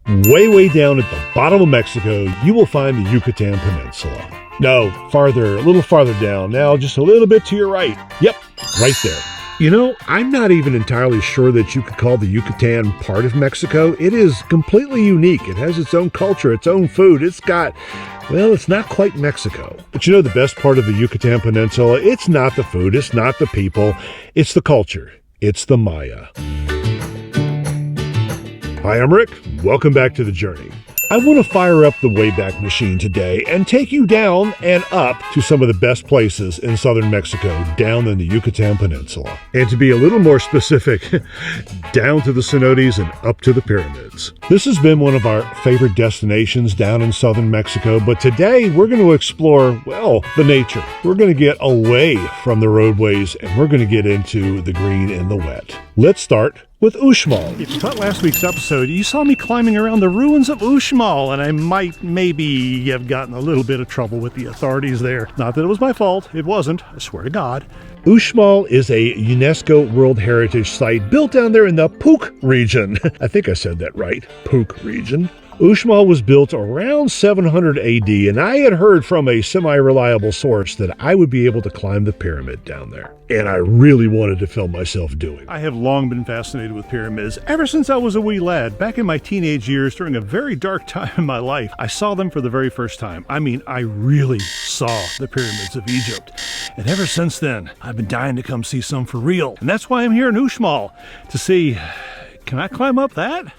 Way down at the bottom of Mexico, you will find the Yucatán Peninsula. No, farther, a little farther down. Now, just a little bit to your right. Yep, right there. You know, I'm not even entirely sure that you could call the Yucatan part of Mexico. It is completely unique. It has its own culture, its own food. It's got, well, it's not quite Mexico. But you know the best part of the Yucatan Peninsula? It's not the food, it's not the people, it's the culture. It's the Maya. Hi, I'm Rick. Welcome back to The Journey. I want to fire up the Wayback Machine today and take you down and up to some of the best places in southern Mexico, down in the Yucatan Peninsula. And to be a little more specific, down to the cenotes and up to the pyramids. This has been one of our favorite destinations down in southern Mexico, but today we're going to explore, well, the nature. We're going to get away from the roadways and we're going to get into the green and the wet. Let's start with Uxmal. If you caught last week's episode, you saw me climbing around the ruins of Uxmal, and I might maybe have gotten a little bit of trouble with the authorities there. Not that it was my fault. It wasn't. I swear to God. Uxmal is a UNESCO World Heritage Site built down there in the Puc region. I think I said that right. Puc region. Uxmal was built around 700 AD, and I had heard from a semi-reliable source that I would be able to climb the pyramid down there. And I really wanted to film myself doing it. I have long been fascinated with pyramids ever since I was a wee lad. Back in my teenage years, during a very dark time in my life, I saw them for the very first time. I mean, I really saw the pyramids of Egypt. And ever since then, I've been dying to come see some for real. And that's why I'm here in Uxmal, to see, can I climb up that?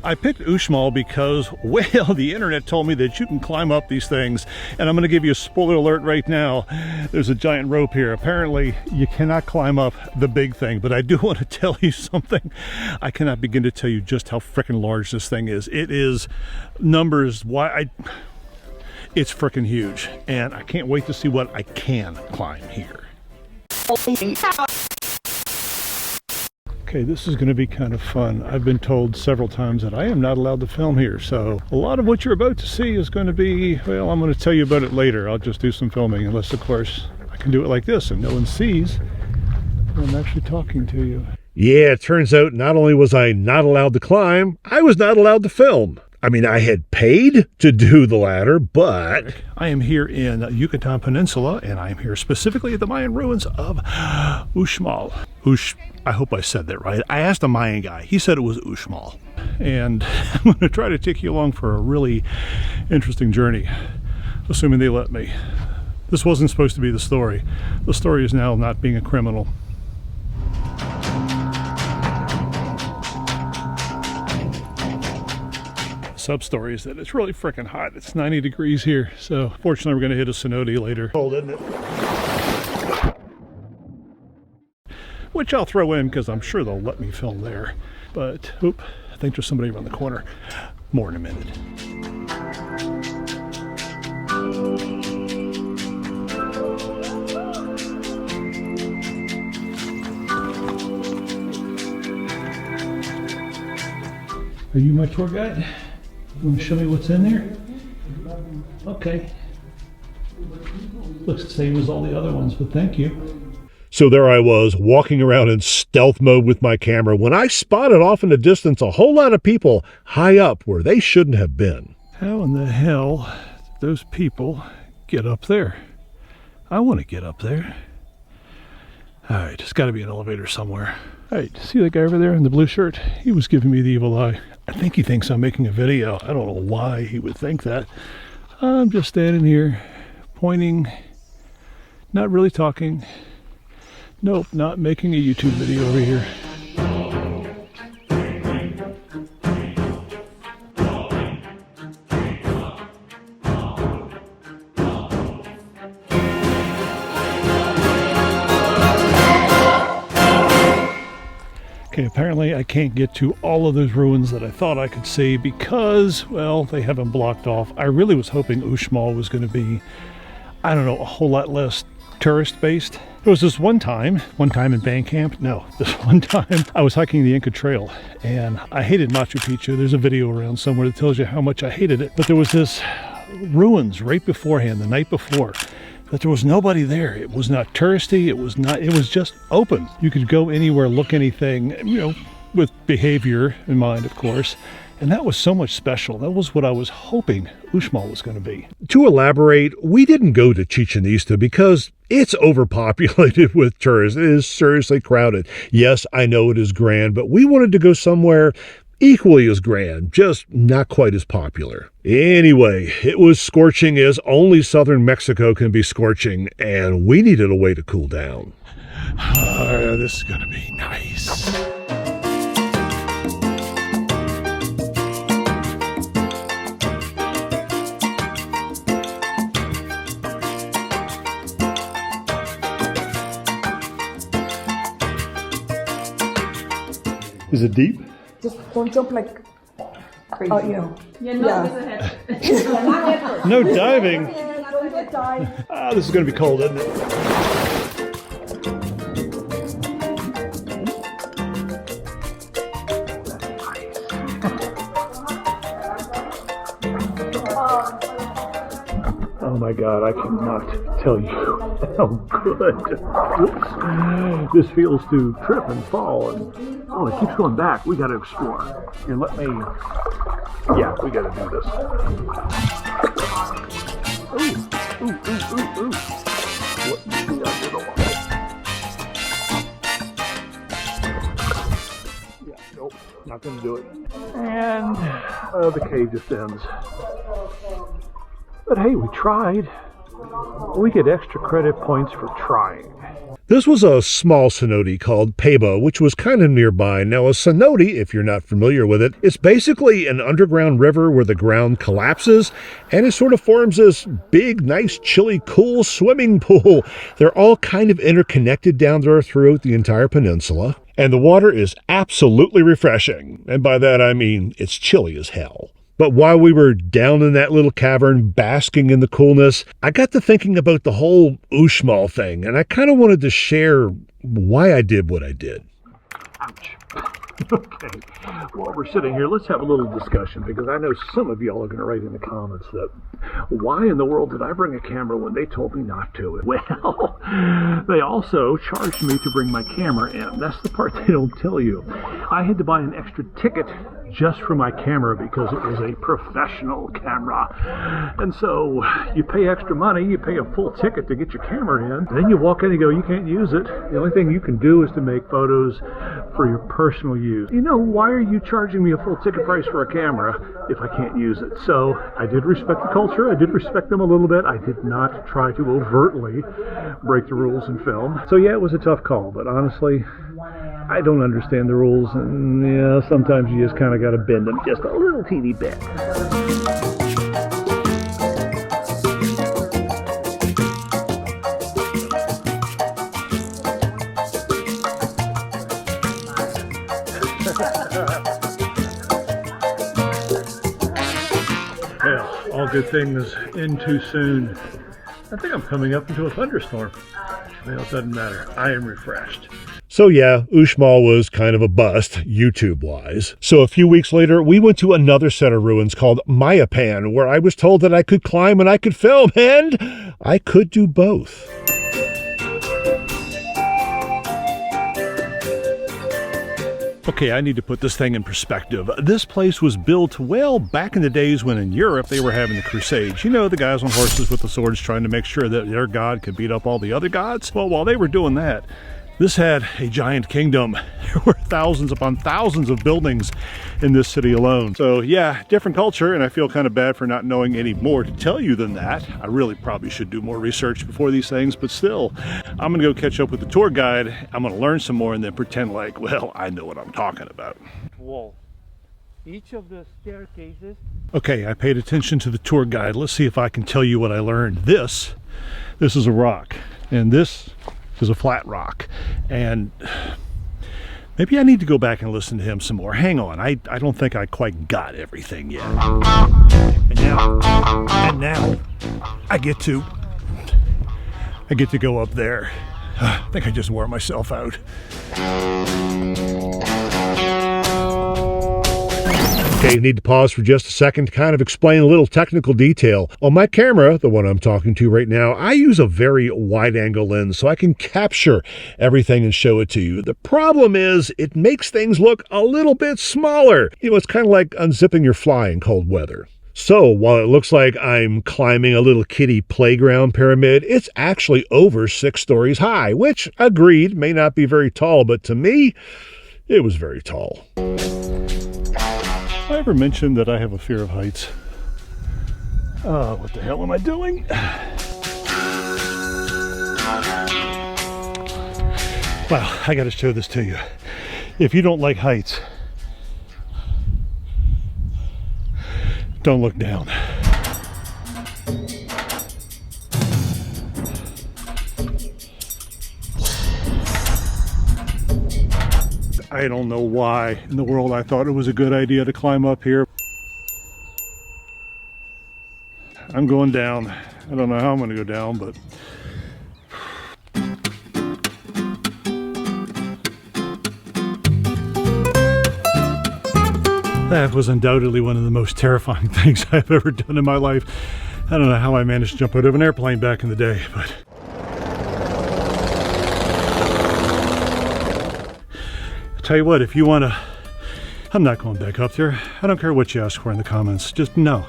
I picked Uxmal because, well, the internet told me that you can climb up these things, and I'm going to give you a spoiler alert right now. There's a giant rope here. Apparently, you cannot climb up the big thing, but I do want to tell you something. I cannot begin to tell you just how freaking large this thing is. It is numbers, it's freaking huge, and I can't wait to see what I can climb here. Okay, this is going to be kind of fun. I've been told several times that I am not allowed to film here, so a lot of what you're about to see is going to be, well, I'm going to tell you about it later. I'll just do some filming, unless, of course, I can do it like this and no one sees I'm actually talking to you. Yeah, it turns out not only was I not allowed to climb, I was not allowed to film. I mean, I had paid to do the ladder, but I am here in Yucatán Peninsula, and I am here specifically at the Mayan ruins of Uxmal. I hope I said that right. I asked a Mayan guy. He said it was Uxmal. And I'm going to try to take you along for a really interesting journey, assuming they let me. This wasn't supposed to be the story. The story is now not being a criminal. Sub-story is that it's really freaking hot. It's 90 degrees here, so fortunately we're going to hit a cenote later. Cold, isn't it? Which I'll throw in because I'm sure they'll let me film there. But, oop, I think there's somebody around the corner. More in a minute. Are you my tour guide? You want to show me what's in there? Okay. Looks the same as all the other ones, but thank you. So there I was, walking around in stealth mode with my camera, when I spotted off in the distance a whole lot of people high up where they shouldn't have been. How in the hell did those people get up there? I want to get up there. All right, there's got to be an elevator somewhere. All right, see that guy over there in the blue shirt? He was giving me the evil eye. I think he thinks I'm making a video. I don't know why he would think that. I'm just standing here, pointing, not really talking. Nope, not making a YouTube video over here. Okay, apparently I can't get to all of those ruins that I thought I could see because, well, they haven't blocked off. I really was hoping Uxmal was going to be, I don't know, a whole lot less tourist-based. There was this one time in Bandcamp, this one time I was hiking the Inca Trail and I hated Machu Picchu. There's a video around somewhere that tells you how much I hated it. But there was this ruins right beforehand, the night before, that there was nobody there. It was not touristy. It was just open. You could go anywhere, look anything, with behavior in mind, of course. And that was so much special. That was what I was hoping Uxmal was going to be. To elaborate, we didn't go to Chichen Itza because it's overpopulated with tourists. It is seriously crowded. Yes, I know it is grand, but we wanted to go somewhere equally as grand, just not quite as popular. Anyway, it was scorching as only southern Mexico can be scorching, and we needed a way to cool down. This is going to be nice. Is it deep? Just don't jump like crazy. No diving. Don't get dive. This is going to be cold, isn't it? Oh my God, I cannot tell you how good. Oops. This feels to trip and fall, and oh, it keeps going back. We got to explore. Here, let me. Yeah, we got to do this. Ooh, ooh, ooh, ooh, ooh. What is the under the water? Yeah, nope, not going to do it. And the cave just ends. But hey, we tried. We get extra credit points for trying. This was a small cenote called Peba, which was kind of nearby. Now, a cenote, if you're not familiar with it, it's basically an underground river where the ground collapses, and it sort of forms this big, nice, chilly, cool swimming pool. They're all kind of interconnected down there throughout the entire peninsula, and the water is absolutely refreshing. And by that, I mean it's chilly as hell. But while we were down in that little cavern, basking in the coolness, I got to thinking about the whole Uxmal thing, and I kind of wanted to share why I did what I did. Ouch. Okay, while we're sitting here, let's have a little discussion, because I know some of y'all are going to write in the comments that, why in the world did I bring a camera when they told me not to? Well, they also charged me to bring my camera in. That's the part they don't tell you. I had to buy an extra ticket just for my camera because it was a professional camera. And so you pay extra money, you pay a full ticket to get your camera in, then you walk in and go, you can't use it. The only thing you can do is to make photos for your personal use. You know, why are you charging me a full ticket price for a camera if I can't use it? So I did respect the culture, I did respect them a little bit. I did not try to overtly break the rules in film. So yeah, it was a tough call, but honestly, I don't understand the rules, and yeah, sometimes you just kind of got to bend them just a little teeny bit. Well, all good things end too soon. I think I'm coming up into a thunderstorm. Well, it doesn't matter. I am refreshed. So yeah, Uxmal was kind of a bust, YouTube-wise. So a few weeks later, we went to another set of ruins called Mayapan, where I was told that I could climb and I could film, and I could do both. Okay, I need to put this thing in perspective. This place was built, well, back in the days when in Europe they were having the Crusades. You know, the guys on horses with the swords trying to make sure that their god could beat up all the other gods? Well, while they were doing that, this had a giant kingdom. There were thousands upon thousands of buildings in this city alone. So yeah, different culture, and I feel kind of bad for not knowing any more to tell you than that. I really probably should do more research before these things, but still, I'm gonna go catch up with the tour guide. I'm gonna learn some more and then pretend like, well, I know what I'm talking about. Wall. Each of the staircases. Okay, I paid attention to the tour guide. Let's see if I can tell you what I learned. This is a rock, and this is a flat rock, and maybe I need to go back and listen to him some more. Hang on, I don't think I quite got everything yet. And now I get to go up there. I think I just wore myself out. Okay, need to pause for just a second to kind of explain a little technical detail. On my camera, the one I'm talking to right now, I use a very wide-angle lens so I can capture everything and show it to you. The problem is it makes things look a little bit smaller. You know, it's kind of like unzipping your fly in cold weather. So while it looks like I'm climbing a little kiddie playground pyramid, it's actually over 6 stories high, which, agreed, may not be very tall, but to me, it was very tall. I ever mentioned that I have a fear of heights? What the hell am I doing? Wow, I gotta show this to you. If you don't like heights, don't look down. I don't know why in the world I thought it was a good idea to climb up here. I'm going down. I don't know how I'm going to go down, but that was undoubtedly one of the most terrifying things I've ever done in my life. I don't know how I managed to jump out of an airplane back in the day, but tell you what, if you want to, I'm not going back up there. I don't care what you ask for in the comments. Just no.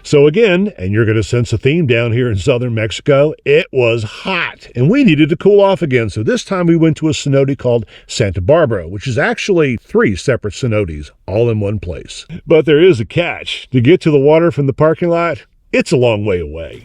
So again, and you're going to sense a theme down here in southern Mexico, it was hot and we needed to cool off again. So this time we went to a cenote called Santa Barbara, which is actually 3 separate cenotes all in one place. But there is a catch. To get to the water from the parking lot, it's a long way away.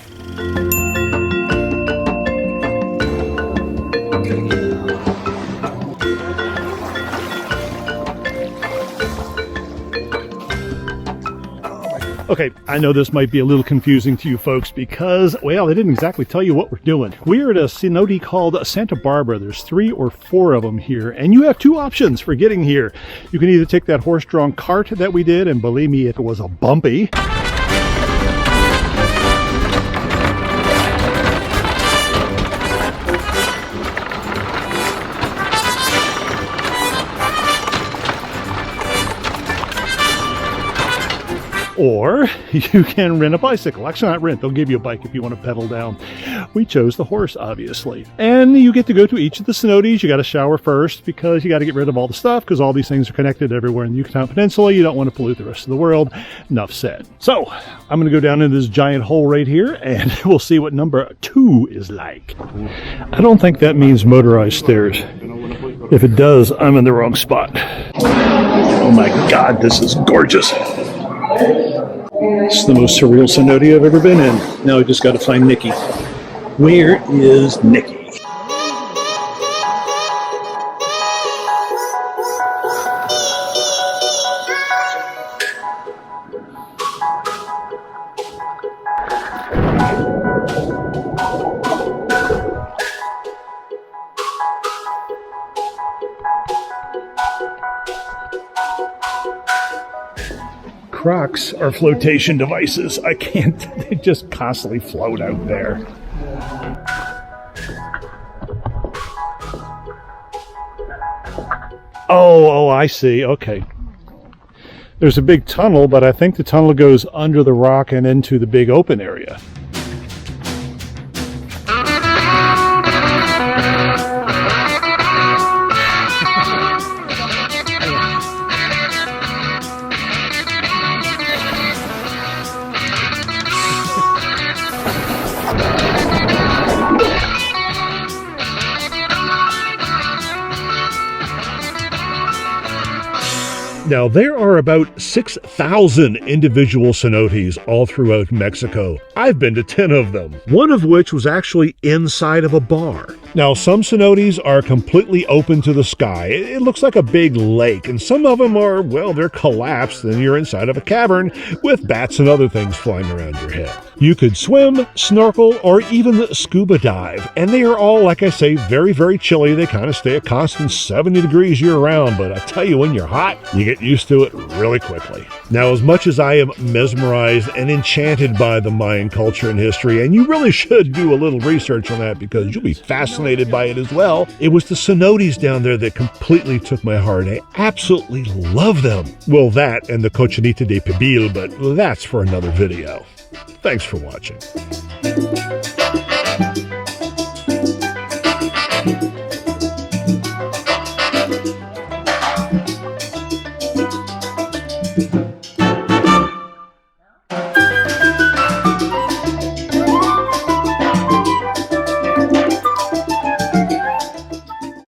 Okay, I know this might be a little confusing to you folks because, well, they didn't exactly tell you what we're doing. We're at a cenote called Santa Barbara. There's 3 or 4 of them here, and you have 2 options for getting here. You can either take that horse-drawn cart that we did, and believe me, it was a bumpy. Or you can rent a bicycle. Actually, not rent. They'll give you a bike if you want to pedal down. We chose the horse, obviously. And you get to go to each of the cenotes. You got to shower first because you got to get rid of all the stuff because all these things are connected everywhere in the Yucatán Peninsula. You don't want to pollute the rest of the world. Enough said. So I'm going to go down into this giant hole right here and we'll see what number 2 is like. I don't think that means motorized stairs. If it does, I'm in the wrong spot. Oh my God, this is gorgeous. It's the most surreal cenote I've ever been in. Now I just got to find Nikki. Where is Nikki? Crocs are flotation devices. I can't, they just constantly float out there. Oh, I see. Okay. There's a big tunnel, but I think the tunnel goes under the rock and into the big open area. Now, there are about 6,000 individual cenotes all throughout Mexico. I've been to 10 of them, one of which was actually inside of a bar. Now, some cenotes are completely open to the sky. It looks like a big lake, and some of them are, well, they're collapsed and you're inside of a cavern with bats and other things flying around your head. You could swim, snorkel, or even scuba dive, and they are all, like I say, very, very chilly. They kind of stay a constant 70 degrees year-round, but I tell you, when you're hot, you get used to it really quickly. Now, as much as I am mesmerized and enchanted by the Mayan culture and history, and you really should do a little research on that because you'll be fascinated by it as well, it was the cenotes down there that completely took my heart. I absolutely love them. Well, that and the Cochinita de Pibil, but that's for another video. Thanks for watching.